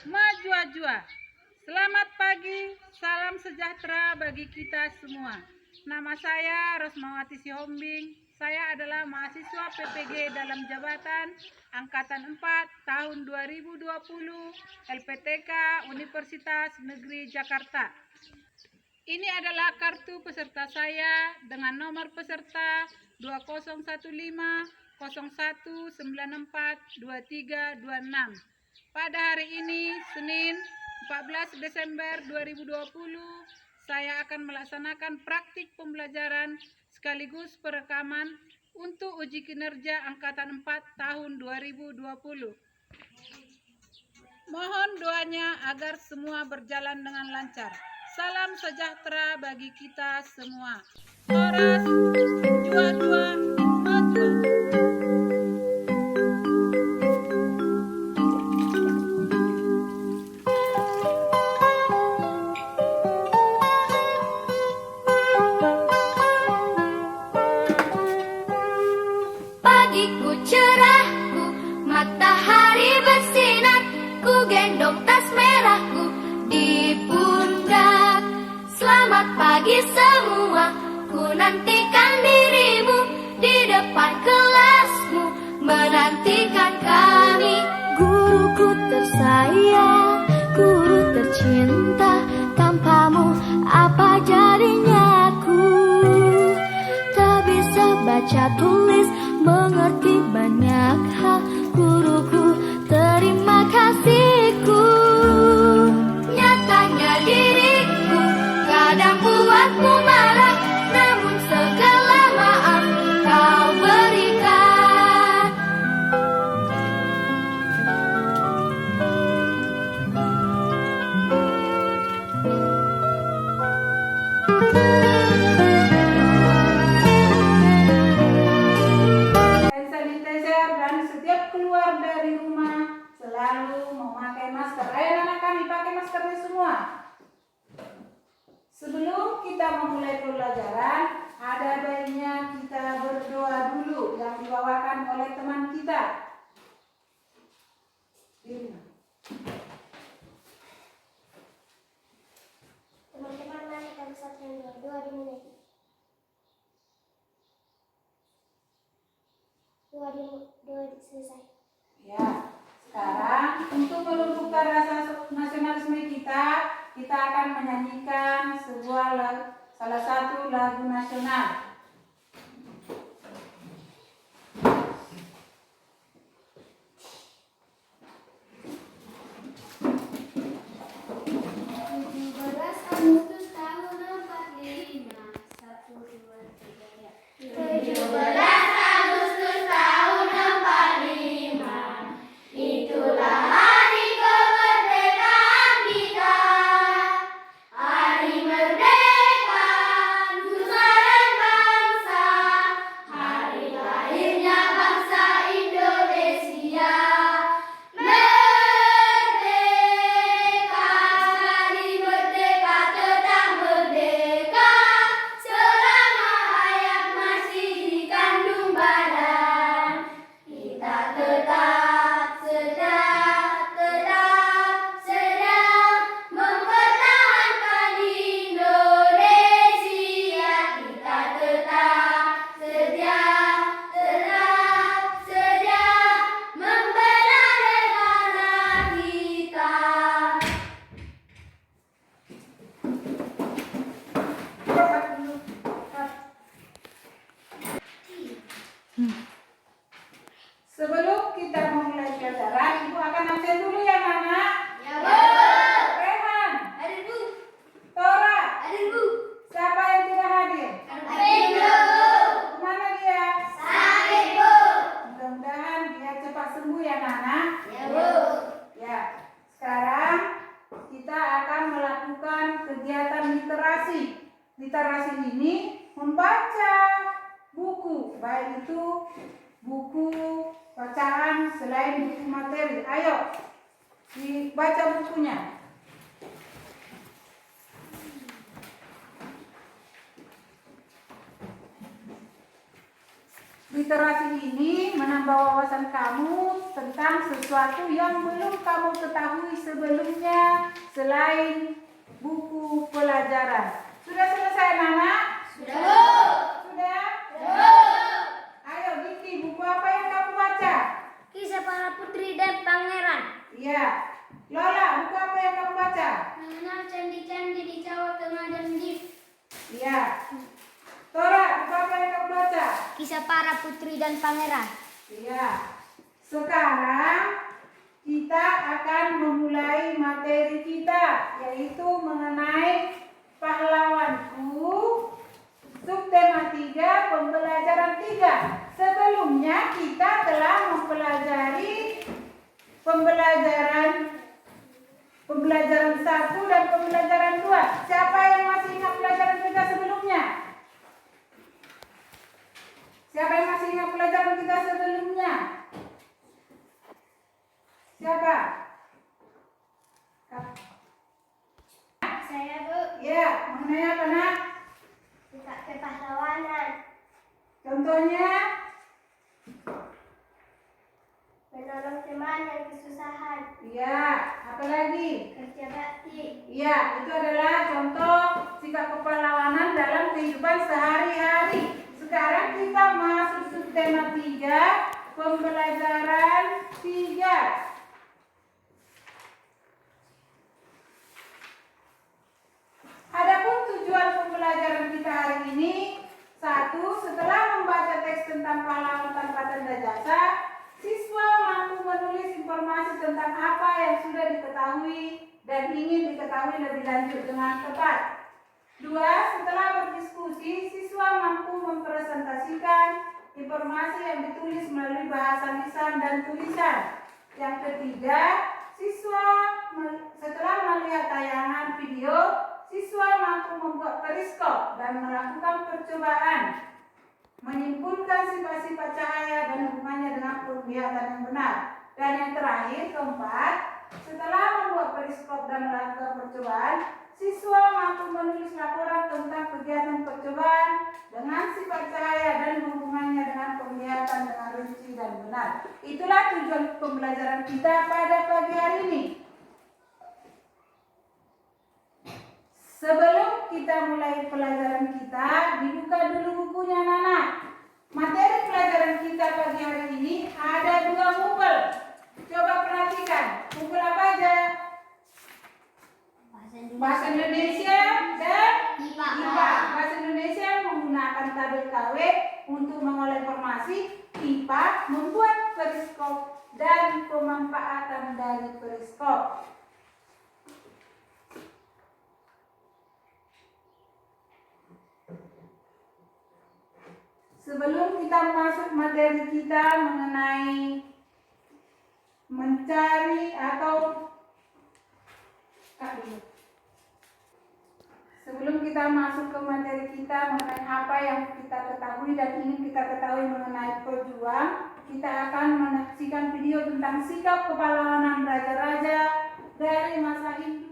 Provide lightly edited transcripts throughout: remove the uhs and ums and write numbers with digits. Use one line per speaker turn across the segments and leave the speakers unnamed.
Majua-jua. Selamat pagi, salam sejahtera bagi kita semua. Nama saya Rosmawati Sihombing. Saya adalah mahasiswa PPG dalam jabatan Angkatan 4 tahun 2020 LPTK Universitas Negeri Jakarta. Ini adalah kartu peserta saya dengan nomor peserta 201501942326. Pada hari ini, Senin 14 Desember 2020, saya akan melaksanakan praktik pembelajaran sekaligus perekaman untuk uji kinerja Angkatan 4 tahun 2020. Mohon doanya agar semua berjalan dengan lancar. Salam sejahtera bagi kita semua. Horas, jua-jua, maju.
Pagiku cerahku, matahari bersinar, ku gendong tas merahku di pundak. Selamat pagi semua, ku nantikan dirimu di depan kelasmu, menantikan kami. Guruku tersayang, guru tercinta, tanpamu apa jadinya aku? Tak bisa baca tulis, mengerti banyak hal. Guruku, terima kasihku. Nyatanya diriku kadang buatmu marah, namun segala maaf kau berikan.
Hand sanitizer dan setiap keluar dari rumah selalu memakai masker. Ayo anak kami pakai maskernya semua. Sebelum kita memulai pembelajaran, ada baiknya kita berdoa dulu yang dibawakan oleh teman kita.
Teman-teman, mari kita bersatu doa dimulai. Doa selesai.
Ya, sekarang untuk melumpuhkan rasa nasionalisme kita akan menyanyikan salah satu lagu nasional.
Agustus tahun 45, 1, 2, 3, ya. 17 Agustus tahun 45, itulah hari kemerdekaan kita. Hari merdeka, nusa dan bangsa, hari lahirnya bangsa Indonesia. Merdeka, sekali merdeka, tetap merdeka, selama hayat masih di kandung badan. Kita tetap sedia mempertahankan Indonesia. Kita tetap sedia membela negara kita.
Sebelum kita memulai pelajaran, Ibu akan absen dulu ya, Nana.
Ya, Bu.
Rehan,
Hadir, Bu.
Tora,
Hadir, Bu.
siapa yang tidak hadir?
Hadir, Bu.
Kemana dia?
Sakit, Bu.
Mudah-mudahan dia cepat sembuh ya, Nana.
Ya, Bu.
Ya, sekarang kita akan melakukan kegiatan literasi. Literasi ini membaca buku, baik itu buku bacaan selain buku materi. Ayo, dibaca bukunya. Literasi ini menambah menambah wawasan kamu tentang sesuatu yang belum kamu ketahui sebelumnya selain buku pelajaran. Sudah selesai, anak-anak?
Sudah.
Sudah?
Sudah.
Ayo, Diki, buku apa yang kamu baca?
Kisah para putri dan pangeran.
Iya. Lola, buku apa yang kamu baca?
Mengenal candi-candi di Jawa Tengah dan Dif.
Iya. Tora, buku apa yang kamu baca?
Kisah para putri dan pangeran.
Iya. Sekarang kita akan memulai materi kita, yaitu mengenai pahlawanku, subtema 3, pembelajaran 3. Sebelumnya kita telah mempelajari pembelajaran 1 dan pembelajaran 2. Siapa yang masih ingat pelajaran 3 sebelumnya? Siapa yang masih ingat pelajaran 3 sebelumnya? Siapa?
Saya, Bu.
Ya, mengenai apa, nak?
Kisah kepahlawanan.
Contohnya?
Menolong teman yang kesusahan.
Iya, apa lagi?
Kerja bakti.
Iya, itu adalah contoh sikap kepahlawanan dalam kehidupan sehari-hari. Sekarang kita masuk subtema 3, pembelajaran 3. Adapun tujuan pembelajaran kita hari ini, 1. Setelah membaca teks tentang pahlawan tanpa tanda jasa, siswa mampu menulis informasi tentang apa yang sudah diketahui dan ingin diketahui lebih lanjut dengan tepat. 2. Setelah berdiskusi, siswa mampu mempresentasikan informasi yang ditulis melalui bahasa lisan dan tulisan. Yang ketiga, siswa setelah melihat tayangan video, siswa mampu membuat periskop dan melakukan percobaan, menyimpulkan sifat-sifat cahaya dan hubungannya dengan penglihatan yang benar. Dan yang terakhir, keempat, setelah membuat periskop dan melakukan percobaan, siswa mampu menulis laporan tentang kegiatan percobaan dengan sifat cahaya dan hubungannya dengan penglihatan dengan rinci dan benar. Itulah tujuan pembelajaran kita pada pagi hari ini. Sebelum kita mulai pelajaran kita, dibuka dulu bukunya, anak-anak. Materi pelajaran kita pagi hari ini ada 2 mupel. Coba perhatikan, mupel apa aja? Bahasa Indonesia dan
IPA.
Bahasa Indonesia menggunakan tabel KW untuk mengolah informasi, IPA membuat periskop dan pemanfaatan dari periskop. Sebelum kita masuk materi kita mengenai mencari atau sebelum kita masuk ke materi kita mengenai apa yang kita ketahui dan ingin kita ketahui mengenai pejuang, kita akan menyaksikan video tentang sikap kepahlawanan raja-raja dari masa Hindu.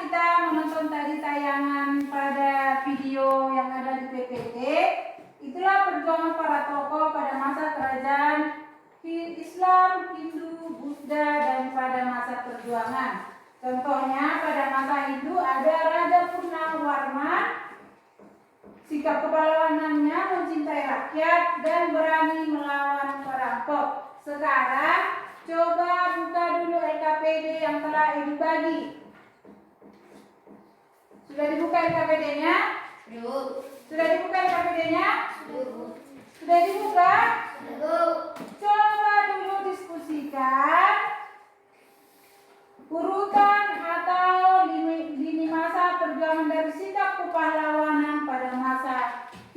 Kita menonton tadi tayangan pada video yang ada di PPT. Itulah perjuangan para tokoh pada masa kerajaan Islam, Hindu, Buddha, dan pada masa perjuangan. Contohnya pada masa Hindu ada Raja Purnawarman. Sikap kepahlawanannya mencintai rakyat dan berani melawan perampok. Sekarang coba buka dulu LKPD yang telah Ibu bagi. Sudah dibuka LKPD-nya?
Belum.
Sudah dibuka LKPD-nya?
Belum.
Sudah dibuka?
Belum.
Coba dulu diskusikan urutan atau lini masa perjuangan dari sikap kepahlawanan pada masa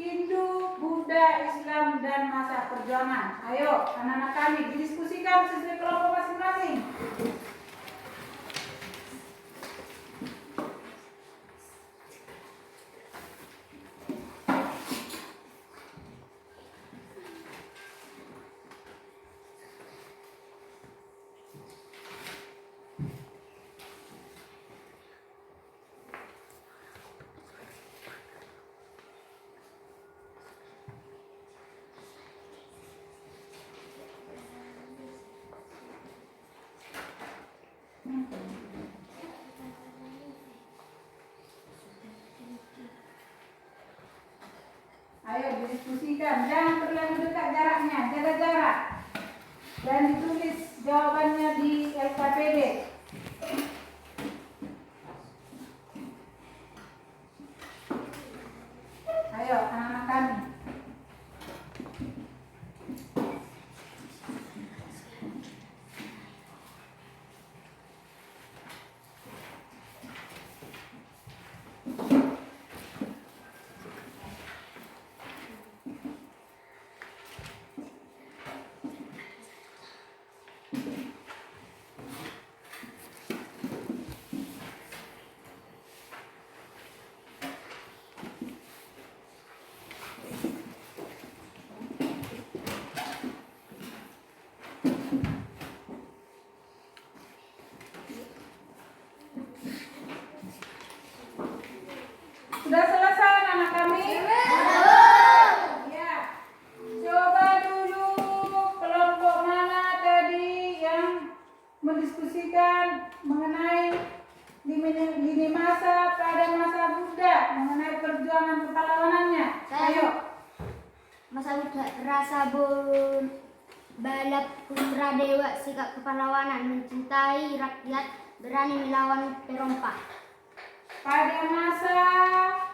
Hindu, Buddha, Islam, dan masa perjuangan. Ayo, anak-anak kami didiskusikan sesuai kelompok masing-masing. Ayo didiskusikan, jangan terlalu dekat jaraknya, jaga jarak. Dan ditulis jawabannya di LKPD. Ayo anak-anak kami. Sudah selesai anak kami? Ya. Coba dulu kelompok mana tadi yang mendiskusikan mengenai lini masa pada masa Buddha, mengenai perjuangan kepahlawanannya. Ayo.
Masa Buddha, rasa balap putra dewa, sikap kepahlawanan, mencintai rakyat, berani melawan perompak.
Pada masa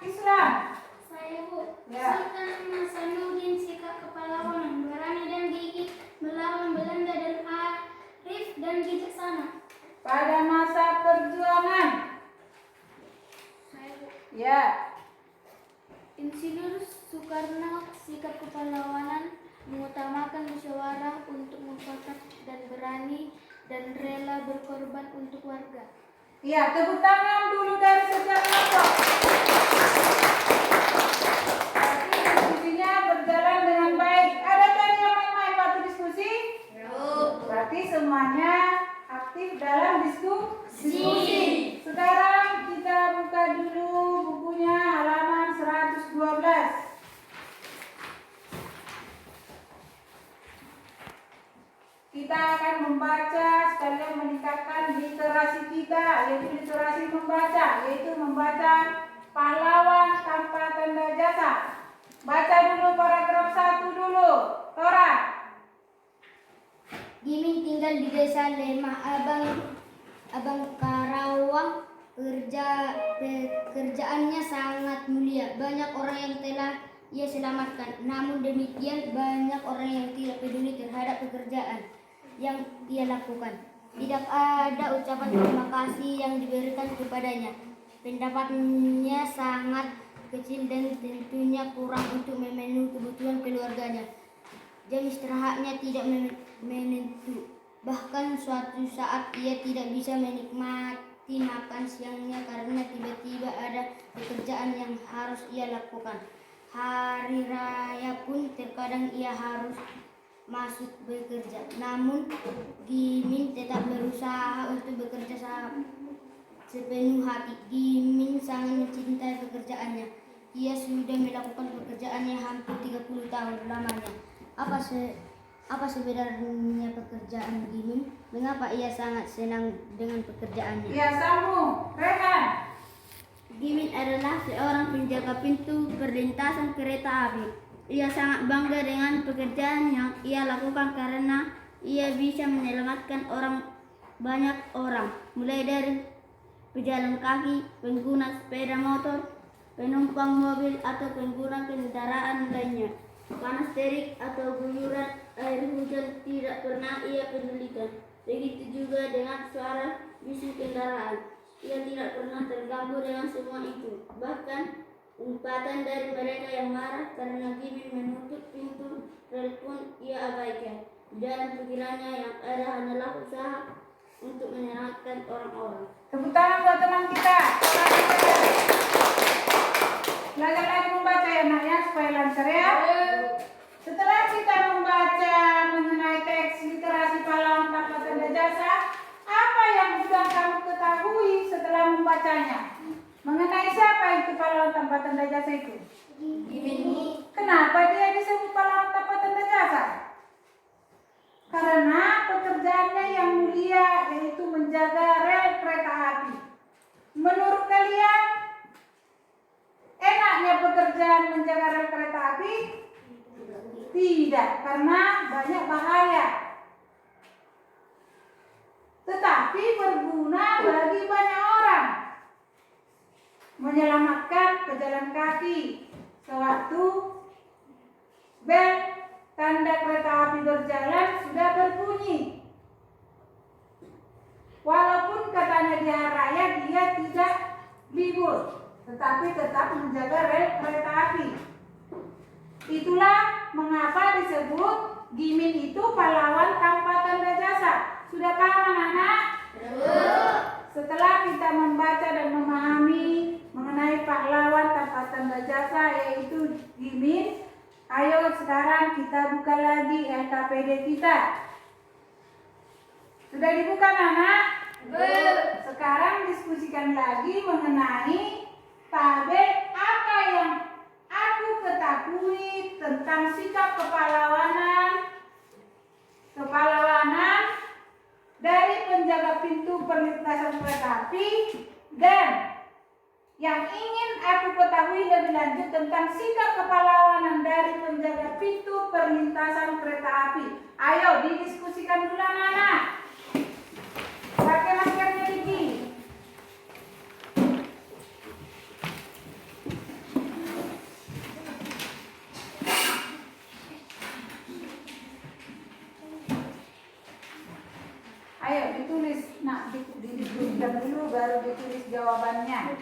Islam.
Saya Bu,
Ya.
Sultan Hasanuddin, sikap kepahlawanan, berani dan gigih melawan Belanda dan arif dan bijaksana.
Pada masa perjuangan.
Saya Bu,
Ya.
Insinyur Soekarno, sikap kepahlawanan, mengutamakan musyawarah untuk mufakat dan berani dan rela berkorban untuk warga.
Iya, tepuk tangan dulu dari setiap kelompok. Berarti diskusinya berjalan dengan baik. Ada tadi yang main-main waktu diskusi? Berarti semuanya aktif dalam diskusi. Sekarang kita buka dulu bukunya halaman 112. Kita akan membaca sekalian meningkatkan literasi kita, yaitu literasi membaca, yaitu membaca pahlawan tanpa tanda jasa. Baca dulu paragraf 1 dulu, Tora.
Gimin tinggal di desa Lemah Abang Karawang. Pekerjaannya sangat mulia. Banyak orang yang telah ia selamatkan. Namun demikian banyak orang yang tidak peduli terhadap pekerjaan yang ia lakukan. Tidak ada ucapan terima kasih yang diberikan kepadanya. Pendapatnya sangat kecil dan tentunya kurang untuk memenuhi kebutuhan keluarganya. Jam istirahatnya tidak menentu. Bahkan suatu saat ia tidak bisa menikmati makan siangnya karena tiba-tiba ada pekerjaan yang harus ia lakukan. Hari raya pun terkadang ia harus masuk bekerja. Namun Gimin tetap berusaha untuk bekerja sepenuh hati. Gimin sangat mencintai pekerjaannya. Ia sudah melakukan pekerjaannya hampir 30 tahun lamanya. Apa sebenarnya pekerjaan Gimin? Mengapa ia sangat senang dengan pekerjaannya?
Ya, sambung. Rehan.
Gimin adalah seorang penjaga pintu perlintasan kereta api. Ia sangat bangga dengan pekerjaan yang ia lakukan karena ia bisa menyelamatkan banyak orang, mulai dari pejalan kaki, pengguna sepeda motor, penumpang mobil atau pengguna kendaraan lainnya. Panas terik atau guyuran air hujan tidak pernah ia pedulikan. Begitu juga dengan suara bising kendaraan. Ia tidak pernah terganggu dengan semua itu. Bahkan umpatan dari mereka yang marah karena Gimin menutup pintu rel pun ia abaikan. Dalam pikirannya yang ada hanyalah usaha untuk menyelamatkan orang-orang.
Tepuk tangan buat teman kita. Belajar lagi membaca ya nak ya, supaya lancar ya. Setelah kita membaca mengenai teks literasi pahlawan tanpa tanda jasa, apa yang sudah kamu ketahui setelah membacanya? Mengenai siapa itu pahlawan tanpa tanda jasa itu?
Gimin.
Kenapa dia disebut pahlawan tanpa tanda jasa? Karena pekerjaannya yang mulia, yaitu menjaga rel kereta api. Menurut kalian, enaknya pekerjaan menjaga rel kereta api? Tidak, karena banyak bahaya. Tetapi berguna bagi banyak orang. Menyelamatkan pejalan kaki sewaktu bel tanda kereta api berjalan sudah berbunyi. Walaupun katanya di hari raya dia tidak libur, tetapi tetap menjaga rel kereta api. Itulah mengapa disebut Gimin itu pahlawan tanpa tanda jasa. Sudah paham anak-anak? Setelah kita membaca dan memahami mengenai pahlawan tanpa tanda jasa yaitu Gimin, ayo sekarang kita buka lagi LKPD kita. Sudah dibuka anak-anak? Sekarang diskusikan lagi mengenai tabel apa yang aku ketahui tentang sikap kepahlawanan dari penjaga pintu perlintasan kereta api, dan yang ingin aku ketahui lebih lanjut tentang sikap kepahlawanan dari penjaga pintu perlintasan kereta api. Ayo didiskusikan dulu anak-anak. Pakai maskernya Diki. Ayo ditulis, nak didiskusikan dulu baru ditulis jawabannya.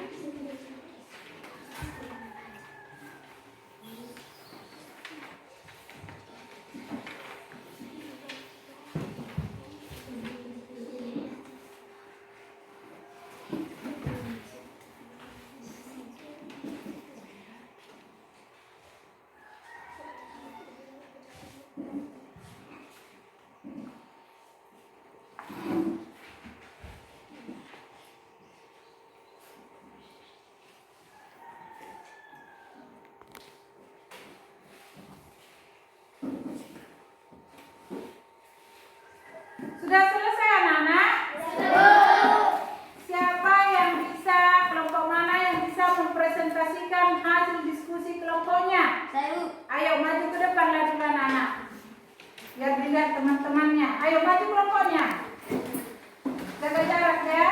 Sudah selesai anak-anak? Siapa yang bisa, kelompok mana yang bisa mempresentasikan hasil diskusi kelompoknya?
Saya.
Ayo maju ke depan lagi anak-anak. Biar dilihat melihat teman-temannya. Ayo maju kelompoknya. Jaga jarak ya.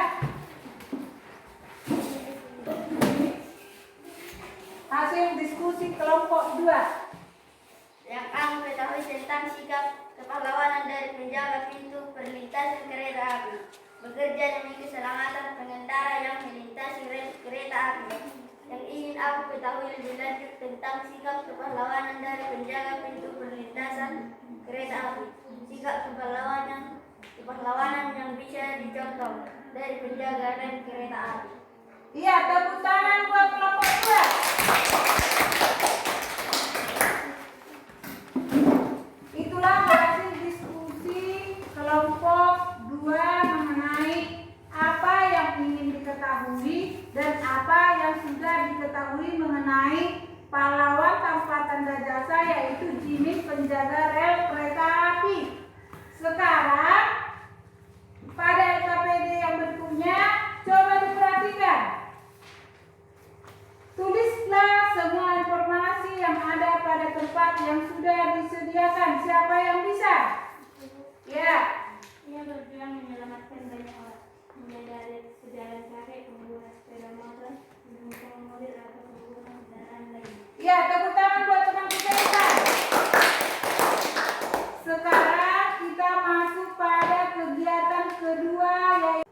Hasil diskusi kelompok 2.
Yang kamu ketahui tentang sikap kepahlawanan dari penjaga pintu perlintasan kereta api. Bekerja demi keselamatan pengendara yang melintasi rel kereta api. Yang ingin aku ketahui lebih lanjut tentang sikap kepahlawanan dari penjaga pintu perlintasan kereta api. Sikap kepahlawanan yang bisa dicontoh dari penjaga rel kereta api.
Iya, tepuk tangan buat kelompok 2. Itulah hasil diskusi kelompok 2 mengenai apa yang ingin diketahui dan apa yang sudah diketahui mengenai pahlawan tanpa tanda jasa, yaitu Jimis penjaga rel kereta api. Sekarang pada LKPD yang berikutnya coba diperhatikan. Tulislah semua informasi yang ada pada tempat yang sudah disediakan. Siapa yang bisa? Ya.
Ia berjuang menyelamatkan banyak orang, mulai dari pejalan kaki, pengguna sepeda motor, pengemudi atau pengguna kendaraan lain.
Ya, tepuk tangan buat teman kita Isa. Sekarang kita masuk pada kegiatan kedua, yaitu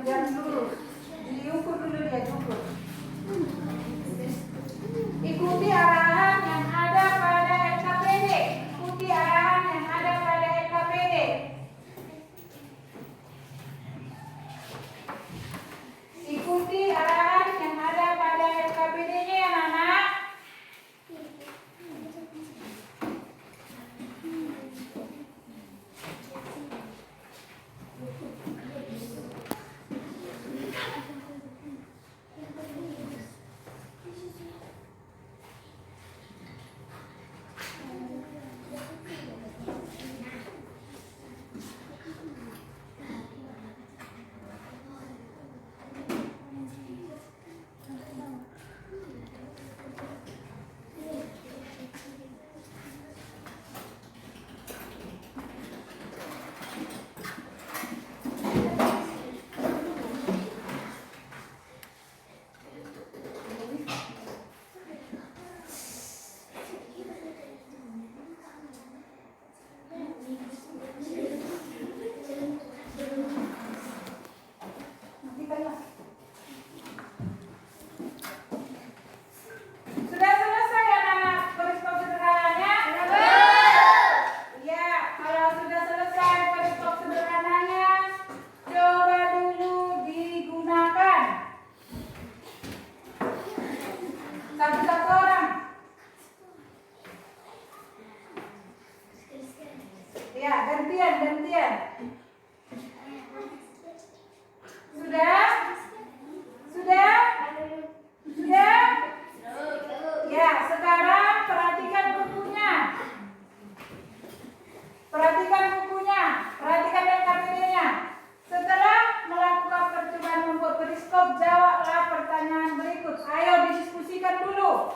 jam dulu. Diukur dulu dia cukup. Ikuti arahan yang ada pada LKPD. Ikuti arahan yang ada pada LKPD. Ikuti arahan yang ada pada LKPD-nya ya anak-anak. Sudah selesai anak-anak periskop sederhananya? Ya, kalau sudah selesai periskop sederhananya, coba dulu digunakan. Satu-satu orang. Ya, gantian. Sudah? Sudah? Sudah? Ya, sekarang perhatikan bukunya. Perhatikan LKPD-nya. Setelah melakukan percobaan membuat periskop, jawablah pertanyaan berikut. Ayo didiskusikan dulu.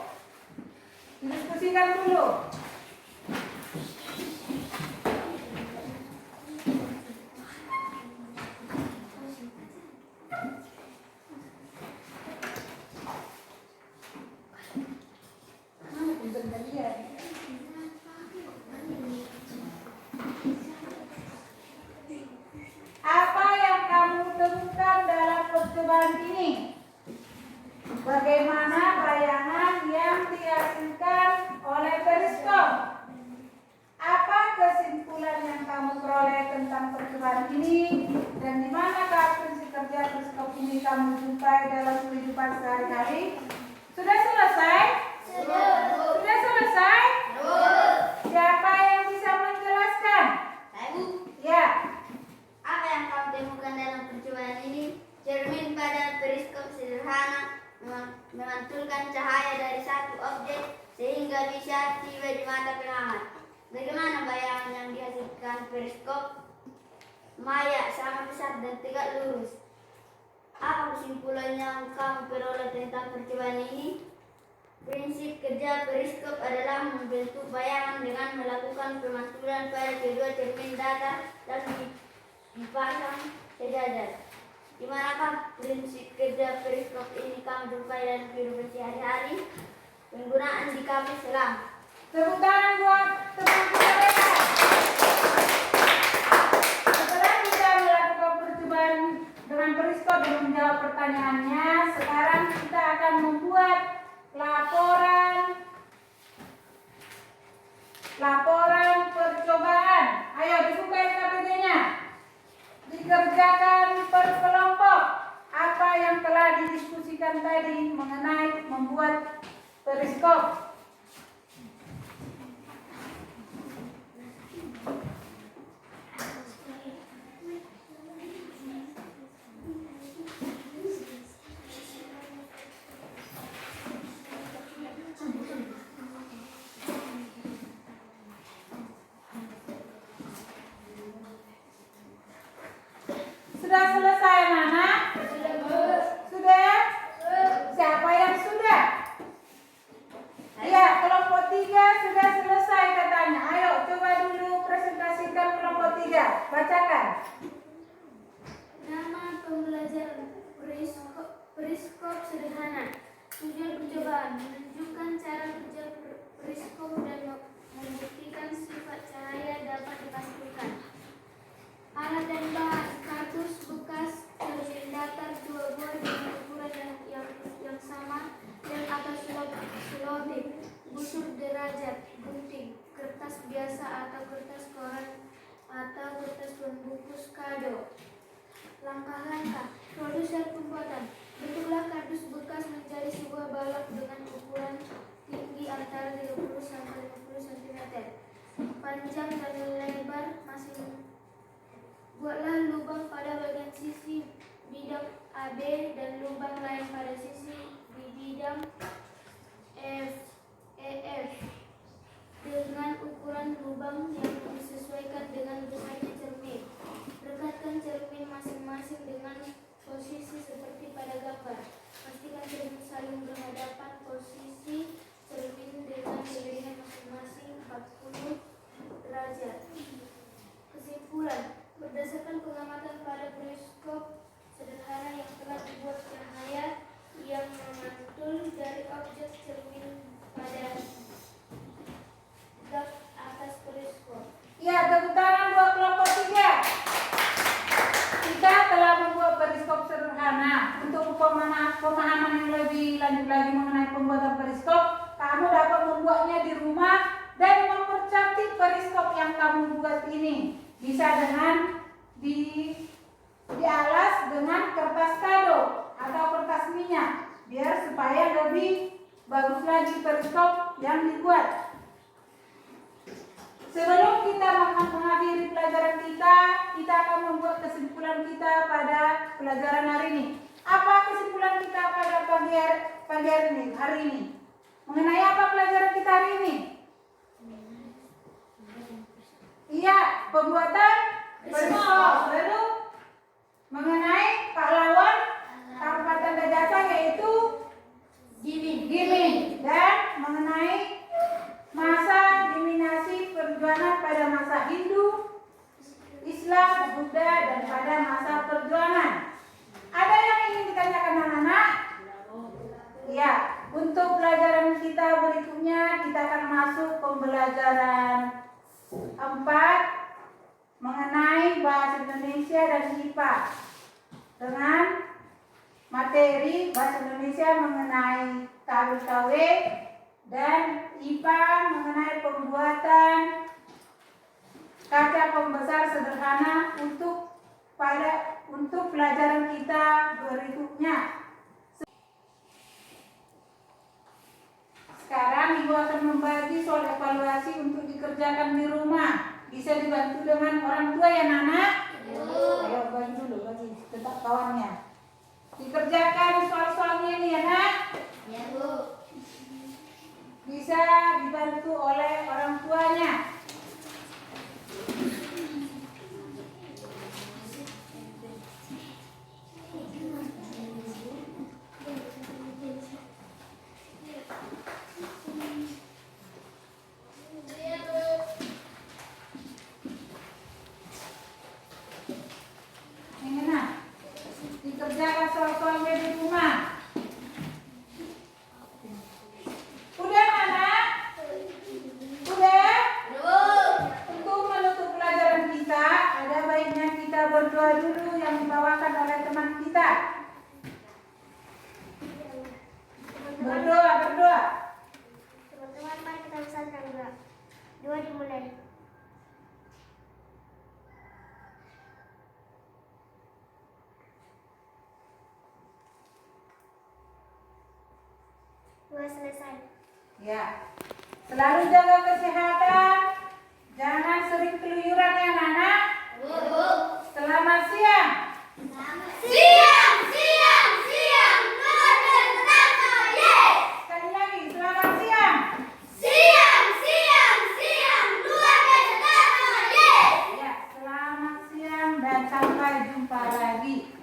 Apa yang kamu temukan dalam percobaan ini? Bagaimana bayangan yang dihasilkan oleh periskop? Apa kesimpulan yang kamu peroleh tentang percobaan ini? Dan di manakah prinsip kerja periskop ini kamu jumpai dalam kehidupan sehari-hari? Sudah selesai? Sudah selesai? Siapa yang bisa menjelaskan? Ya.
Apa yang kamu temukan dalam percobaan ini? Cermin pada periskop sederhana memantulkan cahaya dari satu objek sehingga bisa tiba di mata pengamat. Bagaimana bayangan yang dihasilkan periskop? Maya sama besar dan tegak lurus. Apa kesimpulan yang kamu peroleh tentang percobaan ini? Prinsip kerja periskop adalah membentuk bayangan dengan melakukan pemantulan pada kedua cermin data dan dipasang sejajar. Di manakah prinsip kerja periskop ini kamu jumpai dalam kehidupan sehari-hari? Penggunaan di kami selam.
Tepuk tangan buat teman-teman mereka. Setelah kita melakukan percobaan dengan periskop dan menjawab pertanyaannya, sekarang kita akan membuat laporan percobaan. Ayo dibuka LKPD-nya. Dikerjakan per kelompok. Apa yang telah didiskusikan tadi mengenai membuat periskop. Sudah selesai anak-anak? Sudah? Siapa yang sudah? Ya, kelompok 3 sudah selesai katanya. Ayo coba dulu presentasikan kelompok 3. Bacakan.
Nama pembelajaran periskop sederhana. Tujuan percobaan menunjukkan cara kerja periskop dan membuktikan sifat cahaya dapat dipantulkan. Alat dan bahan: kardus bekas, besar pembuatan. Bentuklah kardus bekas menjadi sebuah balok dengan ukuran tinggi antara 30 sampai 50 cm. Panjang dan lebar masing. Buatlah lubang pada bagian sisi bidang AB dan lubang lain pada sisi di bidang EF dengan ukuran lubang yang disesuaikan dengan besarnya cermin. Rekatkan cermin masing-masing dengan posisi seperti pada gambar. Pastikan cermin saling berhadapan. Posisi cermin dengan kemiringan masing-masing 40 derajat. Kesimpulan, berdasarkan pengamatan pada periskop sederhana yang telah dibuat, cahaya yang memantul dari objek cermin pada gap atas periskop.
Ya, tepuk tangan buat kelompok 3. Kita telah membuat periskop sederhana. Untuk pemahaman yang lebih lanjut lagi mengenai pembuatan periskop, kamu dapat membuatnya di rumah dan mempercantik periskop yang kamu buat ini. Bisa dengan dialas dengan kertas kado atau kertas minyak, biar supaya lebih bagus lagi periskop yang dibuat. Sebelum kita mengakhiri pelajaran kita akan membuat kesimpulan kita pada pelajaran hari ini. Apa kesimpulan kita pada hari ini? Mengenai apa pelajaran kita hari ini? Iya, pembuatan periskop. Lalu mengenai pahlawan Kabupaten Dajasa yaitu Giming, dan mengenai masa dominasi perjuangan pada masa Hindu, Islam, Buddha, dan pada masa perjuangan. Ada yang ingin ditanyakan anak-anak? Ya, untuk pelajaran kita berikutnya kita akan masuk pembelajaran 4 mengenai bahasa Indonesia dan IPA dengan materi bahasa Indonesia mengenai KW dan IPA mengenai pembuatan kaca pembesar sederhana untuk pelajaran kita berikutnya. Sekarang Ibu akan membagi soal evaluasi untuk dikerjakan di rumah. Bisa dibantu dengan orang tua ya Nana? Ayo bagi dulu, bagi tetap kawannya. Dikerjakan soal-soalnya ini ya Nak?
Ya Bu.
Bisa dibantu oleh orang tuanya. Ini Nak, dikerjakan soal-soalnya di rumah. Udah Anak? Udah? Untuk menutup pelajaran kita, ada baiknya kita berdoa dulu yang dibawakan oleh teman kita. Berdoa.
Teman-teman, mari kita bersama doa. Doa dimulai. Doa selesai.
Ya. Selalu jaga kesehatan. Jangan sering keluyuran ya Nana. Selamat siang.
Siang. Luar biasa. Yes.
Sekali lagi, selamat siang.
Siang. Luar biasa. Yes.
Ya, selamat siang dan sampai jumpa lagi.